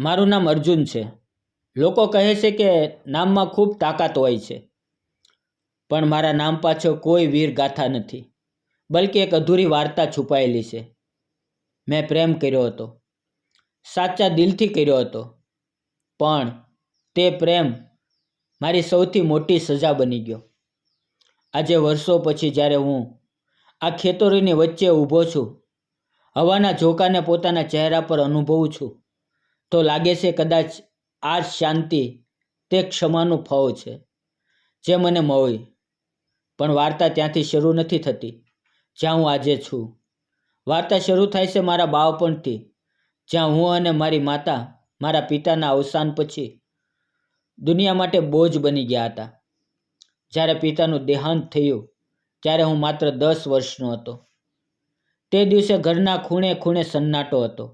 મારું નામ અર્જુન છે. લોકો કહે છે કે નામમાં ખૂબ તાકાત હોય છે, પણ મારા નામ પાછળ કોઈ વીર ગાથા નથી, બલ્કે એક અધૂરી વાર્તા છુપાયેલી છે. મેં પ્રેમ કર્યો હતો, સાચા દિલથી કર્યો હતો, પણ તે પ્રેમ મારી સૌથી મોટી સજા બની ગયો. આજે વર્ષો પછી જ્યારે હું આ ખેતરોની વચ્ચે ઊભો છું, હવાના ઝોકાને પોતાના ચહેરા પર અનુભવું છું, તો લાગે છે કદાચ આ શાંતિ તે ક્ષમાનું ફળ છે જે મને મળી. પણ વાર્તા ત્યાંથી શરૂ નથી થતી જ્યાં હું આજે છું. વાર્તા શરૂ થાય છે મારા બાળપણથી, જ્યાં હું અને મારી માતા મારા પિતાના અવસાન પછી દુનિયા માટે બોજ બની ગયા હતા. જ્યારે પિતાનું દેહાંત થયું ત્યારે હું માત્ર 10 વર્ષનો હતો. તે દિવસે ઘરના ખૂણે ખૂણે સન્નાટો હતો.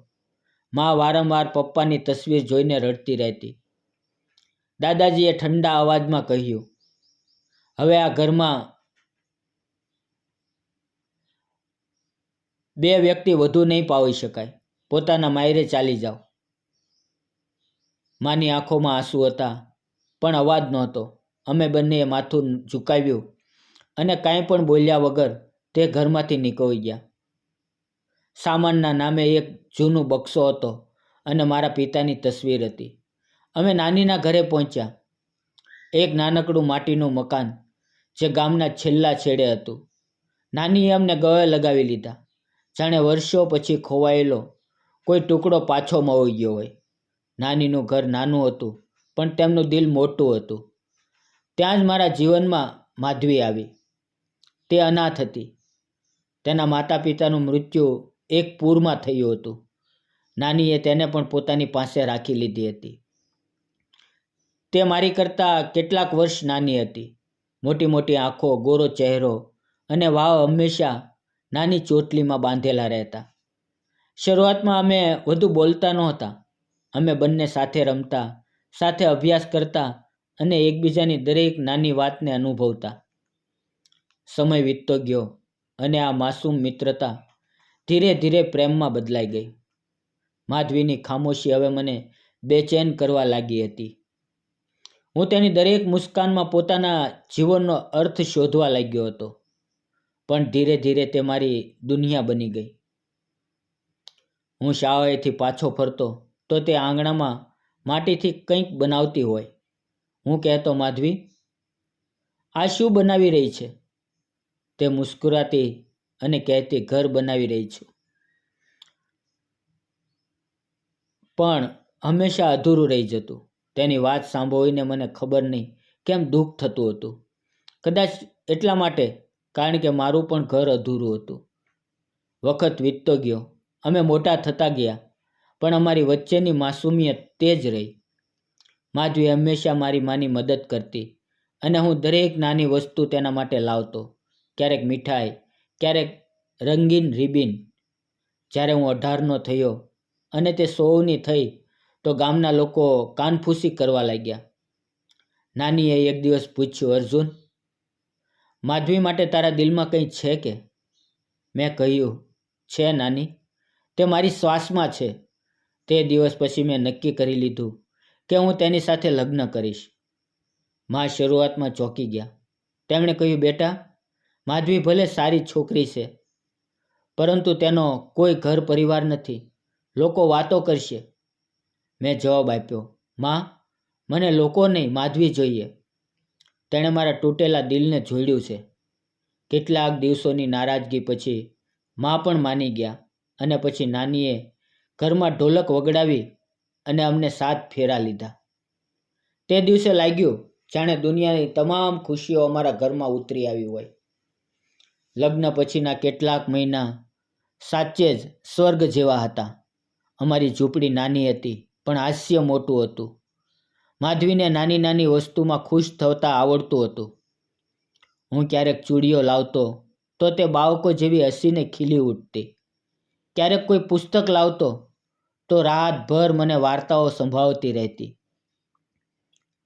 મા વારંવાર પપ્પાની તસવીર જોઈને રડતી રહેતી. દાદાજીએ ઠંડા અવાજમાં કહ્યું, હવે આ ઘરમાં 2 વ્યક્તિ વધુ નહીં પાવી શકાય, પોતાના માયરે ચાલી જાઓ. માની આંખોમાં આંસુ હતા, પણ અવાજ નહોતો. અમે બંનેએ માથું ઝુકાવ્યું અને કાંઈ પણ બોલ્યા વગર તે ઘરમાંથી નીકળી ગયા. સામાનના નામે એક જૂનું બક્સો હતો અને મારા પિતાની તસવીર હતી. અમે નાનીના ઘરે પહોંચ્યા. એક નાનકડું માટીનું મકાન જે ગામના છેલ્લા છેડે હતું. નાનીએ અમને ગળે લગાવી લીધા, જાણે વર્ષો પછી ખોવાયેલો કોઈ ટુકડો પાછો મળી ગયો હોય. નાનીનું ઘર નાનું હતું, પણ તેમનું દિલ મોટું હતું. ત્યાં જ મારા જીવનમાં માધવી આવી. તે અનાથ હતી. તેના માતા પિતાનું મૃત્યુ એક પૂરમાં થયું હતું. નાનીએ તેને પણ પોતાની પાસે રાખી લીધી હતી. તે મારી કરતાં કેટલાક વર્ષ નાની હતી. મોટી મોટી આંખો, ગોરો ચહેરો અને વાળ હંમેશા નાની ચોટલીમાં બાંધેલા રહેતા. શરૂઆતમાં અમે વધુ બોલતા નહોતા. અમે બંને સાથે રમતા, સાથે અભ્યાસ કરતા અને એકબીજાની દરેક નાની વાતને અનુભવતા. સમય વીતતો ગયો અને આ માસૂમ મિત્રતા ધીરે ધીરે પ્રેમમાં બદલાઈ ગઈ. માધવીની ખામોશી હવે મને બેચેન કરવા લાગી હતી. હું તેની દરેક મુસ્કાનમાં પોતાના જીવનનો અર્થ શોધવા લાગ્યો હતો, પણ ધીરે ધીરે તે મારી દુનિયા બની ગઈ. હું શાળાએથી પાછો ફરતો તો તે આંગણામાં માટીથી કંઈક બનાવતી હોય. હું કહેતો, માધવી, આ શું બનાવી રહી છે? તે મુસ્કુરાતી અને કહેતી, ઘર બનાવી રહી છું. પણ હંમેશા અધૂરું રહી જતું. તેની વાત સાંભળીને મને ખબર નહીં કેમ દુઃખ થતું હતું. કદાચ એટલા માટે કારણ કે મારું પણ ઘર અધૂરું હતું. વખત વીતતો ગયો. અમે મોટા થતા ગયા, પણ અમારી વચ્ચેની માસૂમિયત તે જ રહી. માધવી હંમેશા મારી માની મદદ કરતી અને હું દરેક નાની વસ્તુ તેના માટે લાવતો. ક્યારેક મીઠાઈ, ક્યારેક રંગીન રિબિન. જ્યારે હું 18નો થયો અને તે 16ની થઈ તો ગામના લોકો કાનફૂસી કરવા લાગ્યા. નાનીએ એક દિવસ પૂછ્યું, અર્જુન, માધવી માટે તારા દિલમાં કંઈ છે કે? મેં કહ્યું, છે નાની, તે મારી શ્વાસમાં છે. તે દિવસ પછી મેં નક્કી કરી લીધું કે હું તેની સાથે લગ્ન કરીશ. મા શરૂઆતમાં ચોંકી ગયા. તેમણે કહ્યું, બેટા, માધવી ભલે સારી છોકરી છે, પરંતુ તેનો કોઈ ઘર પરિવાર નથી. લોકો વાતો કરશે. મેં જવાબ આપ્યો, માં, મને લોકો નહીં, માધવી જોઈએ. તેણે મારા તૂટેલા દિલને જોડ્યું છે. કેટલાક દિવસોની નારાજગી પછી માં પણ માની ગયા અને પછી નાનીએ ઘરમાં ઢોલક વગાડાવી અને અમને 7 ફેરા લીધા. તે દિવસે લાગ્યું જાણે દુનિયાની તમામ ખુશીઓ અમારા ઘરમાં ઉતરી આવી હોય. લગ્ન પછીના કેટલાક મહિના સાચે જ સ્વર્ગ જેવા હતા. અમારી ઝૂંપડી નાની હતી, પણ હાસ્ય મોટું હતું. માધવીને નાની નાની વસ્તુમાં ખુશ થતા આવડતું હતું. હું ક્યારેક ચૂડીઓ લાવતો તો તે બાળકો જેવી હસીને ખીલી ઉઠતી. ક્યારેક કોઈ પુસ્તક લાવતો તો રાતભર મને વાર્તાઓ સંભળાવતી રહેતી.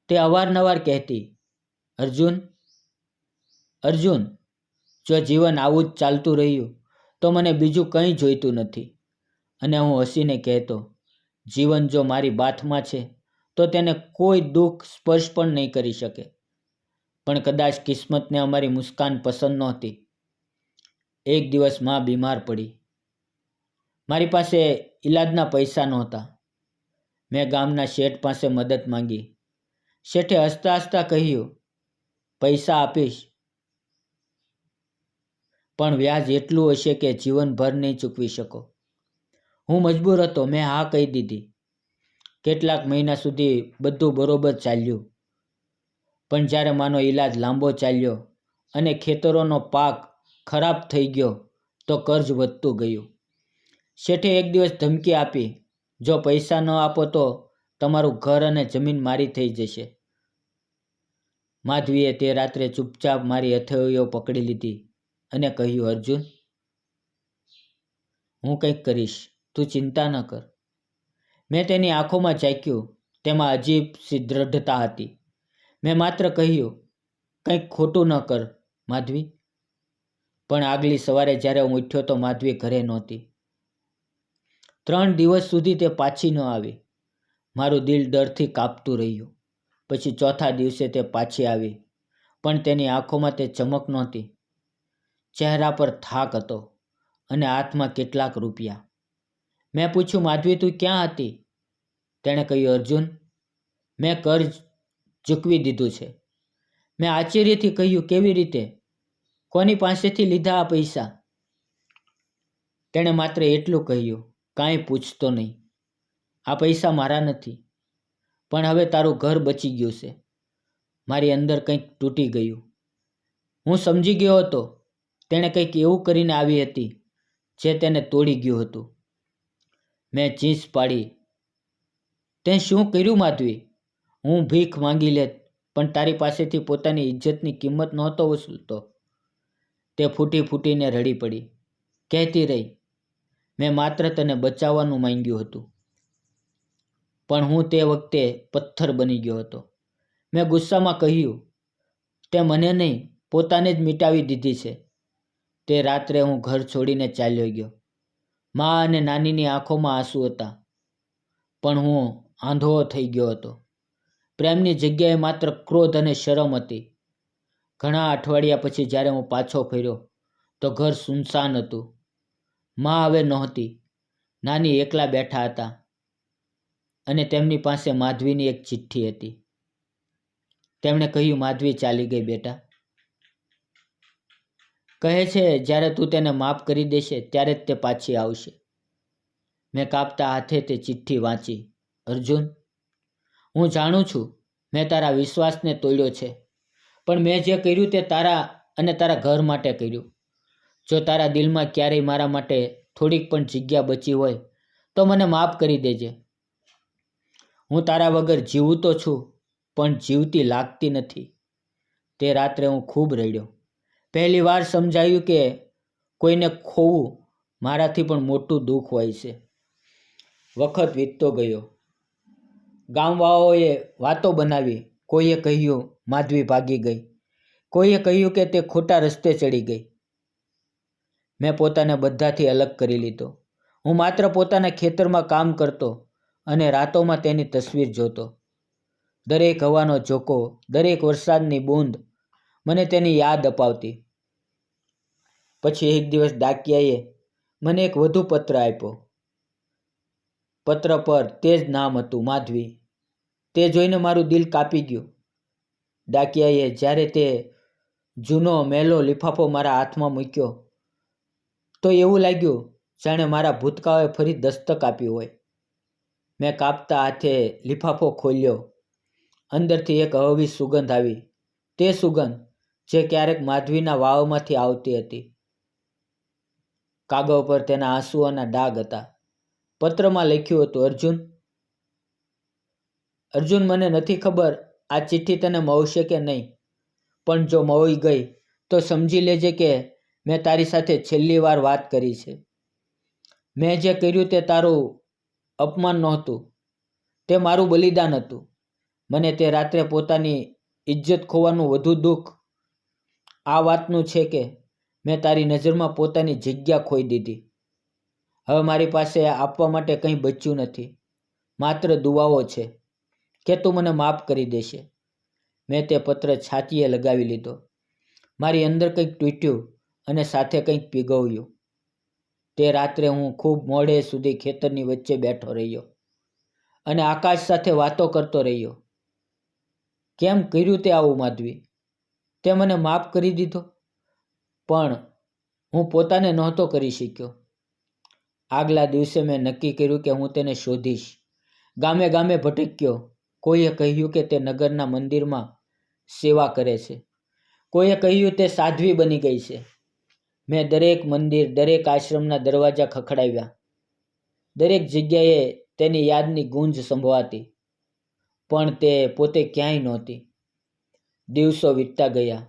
તે અવારનવાર કહેતી, અર્જુન, અર્જુન, જો જીવન આવું જ ચાલતું રહ્યું તો મને બીજું કંઈ જોઈતું નથી. અને હું હસીને કહેતો, જીવન જો મારી બાથમાં છે તો તેને કોઈ દુઃખ સ્પર્શ પણ નહીં કરી શકે. પણ કદાચ કિસ્મતને અમારી મુસ્કાન પસંદ નહોતી. એક દિવસ માં બીમાર પડી. મારી પાસે ઈલાજના પૈસા નહોતા. મેં ગામના શેઠ પાસે મદદ માંગી. શેઠે હસતા હસતા કહ્યું, પૈસા આપીશ, પણ વ્યાજ એટલું હશે કે જીવનભર નહીં ચૂકવી શકો. હું મજબૂર હતો. મેં હા કહી દીધી. કેટલાક મહિના સુધી બધું બરોબર ચાલ્યું. પણ જ્યારે માનો ઈલાજ લાંબો ચાલ્યો અને ખેતરોનો પાક ખરાબ થઈ ગયો તો કર્જ વધતું ગયું. શેઠે એક દિવસ ધમકી આપી, જો પૈસા ન આપો તો તમારું ઘર અને જમીન મારી થઈ જશે. માધવીએ તે રાત્રે ચૂપચાપ મારી હથેળીઓ પકડી લીધી અને કહ્યું, અર્જુન, હું કંઈક કરીશ, તું ચિંતા ન કર. મેં તેની આંખોમાં ઝાંક્યું. તેમાં અજીબ સી દ્રઢતા હતી. મેં માત્ર કહ્યું, કંઈક ખોટું ન કર માધવી. પણ આગલી સવારે જ્યારે હું ઉઠ્યો તો માધવી ઘરે નહોતી. 3 દિવસ સુધી તે પાછી ન આવી. મારું દિલ ડરથી કાપતું રહ્યું. પછી ચોથા દિવસે તે પાછી આવી. પણ તેની આંખોમાં તે ચમક નહોતી. ચહેરા પર થાક હતો અને હાથમાં કેટલાક રૂપિયા. મેં પૂછ્યું, માધવી, તું ક્યાં હતી? તેણે કહ્યું, અર્જુન, મેં કર્જ ચૂકવી દીધું છે. મેં આશ્ચર્યથી કહ્યું, કેવી રીતે? કોની પાસેથી લીધા આ પૈસા? તેણે માત્ર એટલું કહ્યું, કાંઈ પૂછતો નહીં. આ પૈસા મારા નથી. પણ હવે તારું ઘર બચી ગયું છે. મારી અંદર કંઈક તૂટી ગયું. હું સમજી ગયો હતો. તેણે કંઈક એવું કરીને આવી હતી જે તેને તોડી ગયું હતું. મેં ચીસ પાડી, તે શું કર્યું માધવી? હું ભીખ માંગી લેત, પણ તારી પાસેથી પોતાની ઇજ્જતની કિંમત નહોતો વસૂલતો. તે ફૂટી ફૂટીને રડી પડી. કહેતી રહી, મેં માત્ર તને બચાવવાનું માંગ્યું હતું. પણ હું તે વખતે પથ્થર બની ગયો હતો. મેં ગુસ્સામાં કહ્યું, તે મને નહીં, પોતાને જ મિટાવી દીધી છે. તે રાત્રે હું ઘર છોડીને ચાલ્યો ગયો. મા અને નાનીની આંખોમાં આંસુ હતા. પણ હું આંધળો થઈ ગયો હતો. પ્રેમની જગ્યાએ માત્ર ક્રોધ અને શરમ હતી. ઘણા અઠવાડિયા પછી જ્યારે હું પાછો ફર્યો તો ઘર સુનસાન હતું. મા હવે નહોતી. નાની એકલા બેઠા હતા અને તેમની પાસે માધવીની એક ચિઠ્ઠી હતી. તેમણે કહ્યું, માધવી ચાલી ગઈ બેટા. કહે છે જ્યારે તું તેને માફ કરી દેશે ત્યારે જ તે પાછી આવશે. મેં કાપતા હાથે તે ચિઠ્ઠી વાંચી. અર્જુન, હું જાણું છું મેં તારા વિશ્વાસને તોડ્યો છે, પણ મેં જે કર્યું તે તારા અને તારા ઘર માટે કર્યું. જો તારા દિલમાં ક્યારેય મારા માટે થોડીક પણ જગ્યા બચી હોય તો મને માફ કરી દેજે. હું તારા વગર જીવું તો છું, પણ જીવતી લાગતી નથી. તે રાત્રે હું ખૂબ રડ્યો. પહેલી વાર સમજાયું કે કોઈને ખોવું મારાથી પણ મોટું દુઃખ હોય છે. વખત વીતતો ગયો. ગામવાળાઓએ વાતો બનાવી. કોઈએ કહ્યું માધવી ભાગી ગઈ. કોઈએ કહ્યું કે તે ખોટા રસ્તે ચડી ગઈ. મેં પોતાને બધાથી અલગ કરી લીધો. હું માત્ર પોતાના ખેતરમાં કામ કરતો અને રાતોમાં તેની તસવીર જોતો. દરેક હવાનો ઝોકો, દરેક વરસાદની બૂંદ મને તેની યાદ અપાવતી. પછી એક દિવસ ડાકિયાએ મને એક વધુ પત્ર આપ્યો. પત્ર પર તે જ નામ હતું, માધવી. તે જોઈને મારું દિલ કાપી ગયું. ડાકિયાએ જ્યારે તે જૂનો મેલો લિફાફો મારા હાથમાં મૂક્યો તો એવું લાગ્યું જાણે મારા ભૂતકાળે ફરી દસ્તક આપ્યું હોય. મેં કાપતા હાથે લિફાફો ખોલ્યો. અંદરથી એક હળવી સુગંધ આવી. તે સુગંધ જે ક્યારેક માધવીના વાવમાંથી આવતી હતી. કાગળ પર તેના આંસુઓના ડાઘ હતા. પત્રમાં લખ્યું હતું, અર્જુન, મને નથી ખબર આ ચિઠ્ઠી તને મળશે કે નહીં, પણ જો મળી ગઈ તો સમજી લેજે કે મેં તારી સાથે છેલ્લી વાર વાત કરી છે. મેં જે કર્યું તે તારું અપમાન નહોતું, તે મારું બલિદાન હતું. મને તે રાત્રે પોતાની ઇજ્જત ખોવાનું વધુ દુઃખ આ વાતનું છે કે મેં તારી નજરમાં પોતાની જગ્યા ખોઈ દીધી. હવે મારી પાસે આપવા માટે કંઈ બચ્યું નથી. માત્ર દુઆઓ છે કે તું મને માફ કરી દેશે. મેં તે પત્ર છાતીએ લગાવી લીધો. મારી અંદર કંઈક તૂટ્યું અને સાથે કંઈક પીગળ્યું. તે રાત્રે હું ખૂબ મોડે સુધી ખેતરની વચ્ચે બેઠો રહ્યો અને આકાશ સાથે વાતો કરતો રહ્યો. કેમ કર્યું તે આવું માધવી? તે મને માફ કરી દીધો, પણ હું પોતાને નહોતો કરી શક્યો. આગલા દિવસે મેં નક્કી કર્યું કે હું તેને શોધીશ. ગામે ગામે ભટક્યો. કોઈએ કહ્યું કે તે નગરના મંદિરમાં સેવા કરે છે. કોઈએ કહ્યું તે સાધ્વી બની ગઈ છે. મેં દરેક મંદિર, દરેક આશ્રમના દરવાજા ખખડાવ્યા. દરેક જગ્યાએ તેની યાદની ગૂંજ સંભળાતી, પણ તે પોતે ક્યાંય નહોતી. દિવસો વીતતા ગયા.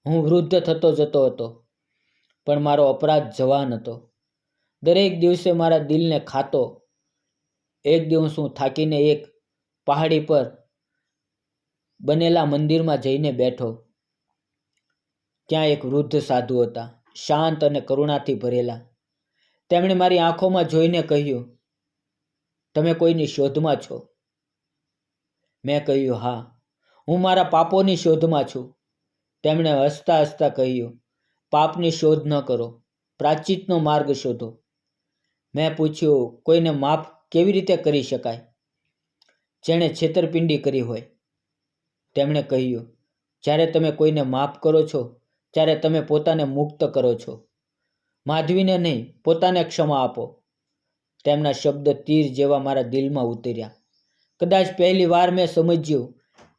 હું વૃદ્ધ થતો જતો હતો, પણ મારો અપરાધ જવાન હતો. દરેક દિવસે મારા દિલને ખાતો. એક દિવસ હું થાકીને એક પહાડી પર બનેલા મંદિરમાં જઈને બેઠો. ત્યાં એક વૃદ્ધ સાધુ હતા, શાંત અને કરુણાથી ભરેલા. તેમણે મારી આંખોમાં જોઈને કહ્યું, તમે કોઈની શોધમાં છો? મેં કહ્યું, હા, હું મારા પાપોની શોધમાં છું. તેમણે હસતા હસતા કહ્યું, પાપની શોધ ન કરો, પ્રાયશ્ચિતનો માર્ગ શોધો. મેં પૂછ્યું, કોઈને માફ કેવી રીતે કરી શકાય? જેણે છેતરપિંડી કરી હોય. તેમણે કહ્યું, જ્યારે તમે કોઈને માફ કરો છો ત્યારે તમે પોતાને મુક્ત કરો છો. માધવીને નહીં, પોતાને ક્ષમા આપો. તેમના શબ્દ તીર જેવા મારા દિલમાં ઉતર્યા. કદાચ પહેલી વાર મેં સમજ્યું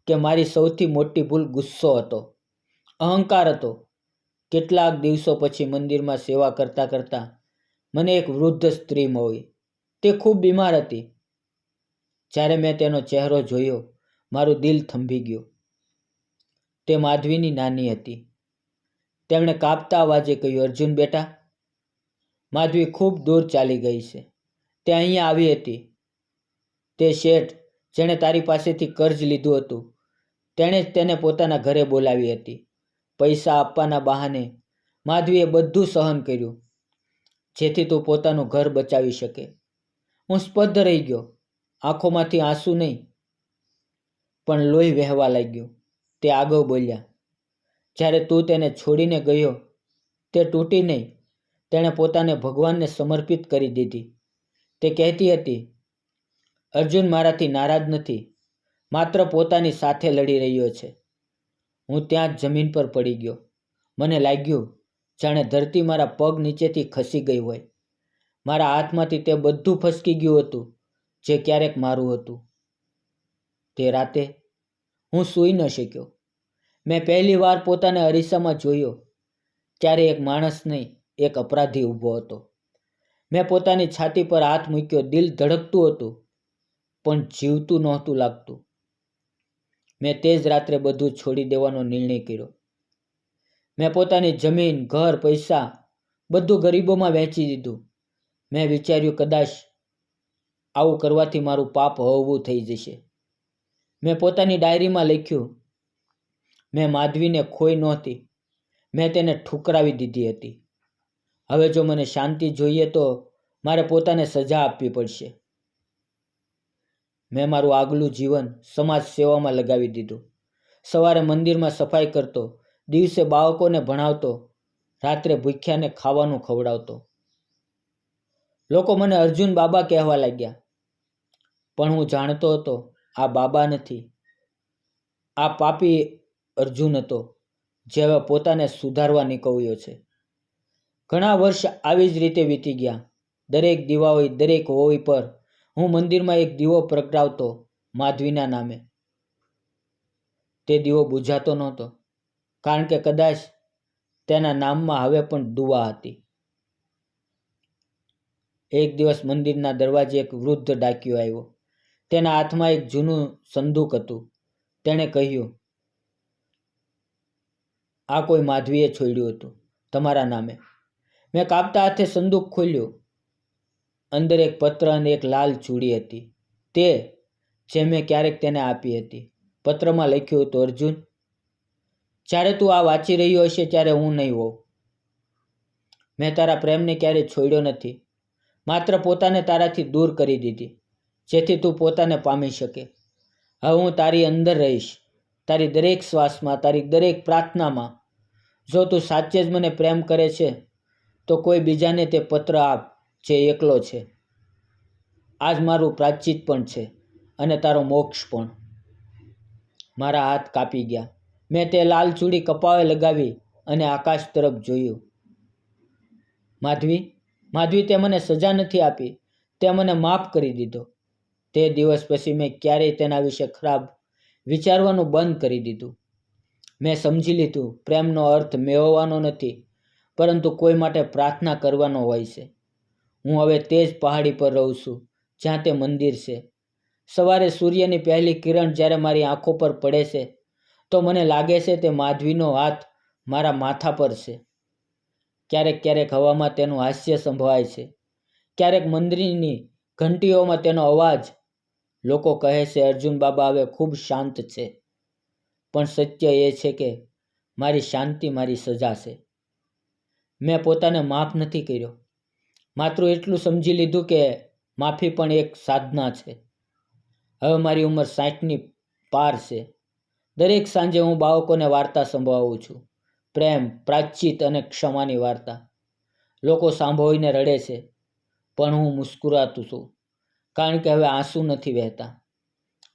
કે મારી સૌથી મોટી ભૂલ ગુસ્સો હતો, અહંકાર હતો. કેટલાક દિવસો પછી મંદિરમાં સેવા કરતાં કરતાં મને એક વૃદ્ધ સ્ત્રી મળી. તે ખૂબ બીમાર હતી. જ્યારે મેં તેનો ચહેરો જોયો, મારું દિલ થંભી ગયું. તે માધવીની નાની હતી. તેમણે કાપતા અવાજે કહ્યું, અર્જુન બેટા, માધવી ખૂબ દૂર ચાલી ગઈ છે. તે અહીંયા આવી હતી. તે શેઠ જેણે તારી પાસેથી કર્જ લીધું હતું, તેણે જ તેને પોતાના ઘરે બોલાવી હતી. પૈસા આપવાના બહાને માધવીએ બધું સહન કર્યું, જેથી તું પોતાનું ઘર બચાવી શકે. હું સ્તબ્ધ રહી ગયો. આંખોમાંથી આંસુ નહીં, પણ લોહી વહેવા લાગ્યું. તે આગળ બોલ્યા, જ્યારે તું તેને છોડીને ગયો, તે તૂટી નહીં, તેણે પોતાને ભગવાનને સમર્પિત કરી દીધી. તે કહેતી હતી, અર્જુન મારાથી નારાજ નથી, માત્ર પોતાની સાથે લડી રહ્યો છે. હું ત્યાં જ જમીન પર પડી ગયો. મને લાગ્યું જાણે ધરતી મારા પગ નીચેથી ખસી ગઈ હોય. મારા હાથમાંથી તે બધું ફસકી ગયું હતું જે ક્યારેક મારું હતું. તે રાતે હું સૂઈ ન શક્યો. મેં પહેલી વાર પોતાને અરીસામાં જોયો. ત્યારે એક માણસ નહીં, એક અપરાધી ઊભો હતો. મેં પોતાની છાતી પર હાથ મૂક્યો. દિલ ધડકતું હતું, પણ જીવતું નહોતું લાગતું. મેં તે જ રાત્રે બધું છોડી દેવાનો નિર્ણય કર્યો. મેં પોતાની જમીન, ઘર, પૈસા બધું ગરીબોમાં વહેંચી દીધું. મેં વિચાર્યું, કદાચ આવું કરવાથી મારું પાપ હળવું થઈ જશે. મેં પોતાની ડાયરીમાં લખ્યું, મેં માધવીને ખોઈ નહોતી, મેં તેને ઠુકરાવી દીધી હતી. હવે જો મને શાંતિ જોઈએ તો મારે પોતાને સજા આપવી પડશે. મેં મારું આગલું જીવન સમાજ સેવામાં લગાવી દીધું. સવારે મંદિરમાં સફાઈ કરતો, દિવસે બાળકોને ભણાવતો, રાત્રે ભૂખ્યાને ખાવાનું ખવડાવતો. લોકો મને અર્જુન બાબા કહેવા લાગ્યા, પણ હું જાણતો હતો આ બાબા નથી, આ પાપી અર્જુન હતો, જે હવે પોતાને સુધારવા નીકળ્યો છે. ઘણા વર્ષ આવી જ રીતે વીતી ગયા. દરેક દિવાળી, દરેક હોળી પર હું મંદિરમાં એક દીવો પ્રગટાવતો માધવીના નામે. તે દીવો બુઝાતો નહોતો, કારણ કે કદાચ તેના નામમાં હવે પણ દુઆ હતી. એક દિવસ મંદિરના દરવાજે એક વૃદ્ધ ડાકીયો આવ્યો. તેના હાથમાં એક જૂનું સંદૂક હતું. તેણે કહ્યું, આ કોઈ માધવીએ છોડ્યું હતું તમારા નામે. મેં કાપતા હાથે સંદૂક ખોલ્યું. અંદર એક પત્ર અને એક લાલ ચૂડી હતી, તે જે મેં ક્યારેક તેને આપી હતી. પત્રમાં લખ્યું હતું, અર્જુન, જ્યારે તું આ વાંચી રહ્યો હશે ત્યારે હું નહીં હોઉં. મેં તારા પ્રેમને ક્યારેય છોડ્યો નથી, માત્ર પોતાને તારાથી દૂર કરી દીધી. જેથી તું પોતાને પામી શકે. હવે હું તારી અંદર રહીશ, તારી દરેક શ્વાસમાં, તારી દરેક પ્રાર્થનામાં. જો તું સાચે જ મને પ્રેમ કરે છે તો કોઈ બીજાને તે પત્ર આપ જે એકલો છે. આજ મારું પ્રાયશ્ચિત પણ છે અને તારો મોક્ષ પણ. મારા હાથ કાપી ગયા. મેં તે લાલ ચૂડી કપાળે લગાવી અને આકાશ તરફ જોયું. માધવી, તે મને સજા નથી આપી, તે મને માફ કરી દીધો. તે દિવસ પછી મેં ક્યારેય તેના વિશે ખરાબ વિચારવાનું બંધ કરી દીધું. મેં સમજી લીધું, પ્રેમનો અર્થ મેળવવાનો નથી, પરંતુ કોઈ માટે પ્રાર્થના કરવાનો હોય છે. હું હવે તે જ પહાડી પર રહું છું જ્યાં તે મંદિર છે. સવારે સૂર્યની પહેલી કિરણ જ્યારે મારી આંખો પર પડે છે તો મને લાગે છે તે માધવીનો હાથ મારા માથા પર છે. ક્યારેક હવામાં તેનું હાસ્ય સંભળાય છે, ક્યારેક મંદિરની ઘંટીઓમાં તેનો અવાજ. લોકો કહે છે અર્જુન બાબા હવે ખૂબ શાંત છે, પણ સત્ય એ છે કે મારી શાંતિ મારી સજા છે. મેં પોતાને માફ નથી કર્યો, માત્ર એટલું સમજી લીધું કે માફી પણ એક સાધના છે. હવે મારી ઉંમર 60ની પાર છે. દરેક સાંજે હું બાળકોને વાર્તા સંભળાવું છું, પ્રેમ, પ્રાયશ્ચિત અને ક્ષમાની વાર્તા. લોકો સાંભળીને રડે છે, પણ હું મુસ્કુરાતું છું, કારણ કે હવે આંસુ નથી વહેતા,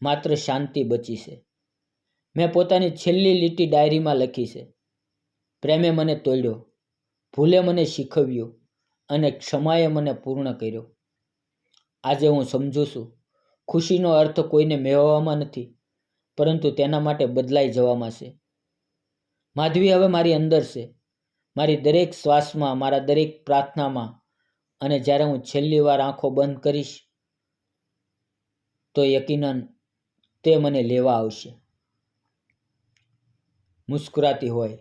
માત્ર શાંતિ બચી છે. મેં પોતાની છેલ્લી લીટી ડાયરીમાં લખી છે. પ્રેમે મને તોડ્યો, ભૂલે મને શીખવ્યું અને ક્ષમાએ મને પૂર્ણ કર્યો. આજે હું સમજું છું, ખુશીનો અર્થ કોઈને મેળવવામાં નથી, પરંતુ તેના માટે બદલાઈ જવામાં છે. માધવી હવે મારી અંદર છે, મારી દરેક શ્વાસમાં, મારા દરેક પ્રાર્થનામાં. અને જ્યારે હું છેલ્લી વાર આંખો બંધ કરીશ તો યકીનન તે મને લેવા આવશે, મુસ્કુરાતી હોય,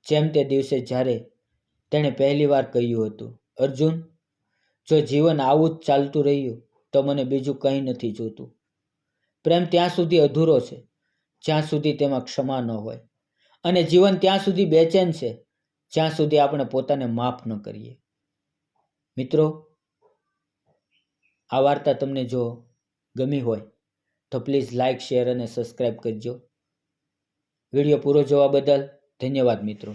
જેમ તે દિવસે જ્યારે તેણે પહેલી વાર કહ્યું હતું, અર્જુન, જો જીવન આવું જ ચાલતું રહ્યું તો મને બીજું કંઈ નથી જોતું. પ્રેમ ત્યાં સુધી અધૂરો છે જ્યાં સુધી તેમાં ક્ષમા ન હોય, અને જીવન ત્યાં સુધી બેચેન છે જ્યાં સુધી આપણે પોતાને માફ ન કરીએ. મિત્રો, આ વાર્તા તમને જો ગમી હોય તો પ્લીઝ લાઇક, શેર અને સબસ્ક્રાઈબ કરજો. વિડીયો પૂરો જોવા બદલ ધન્યવાદ મિત્રો.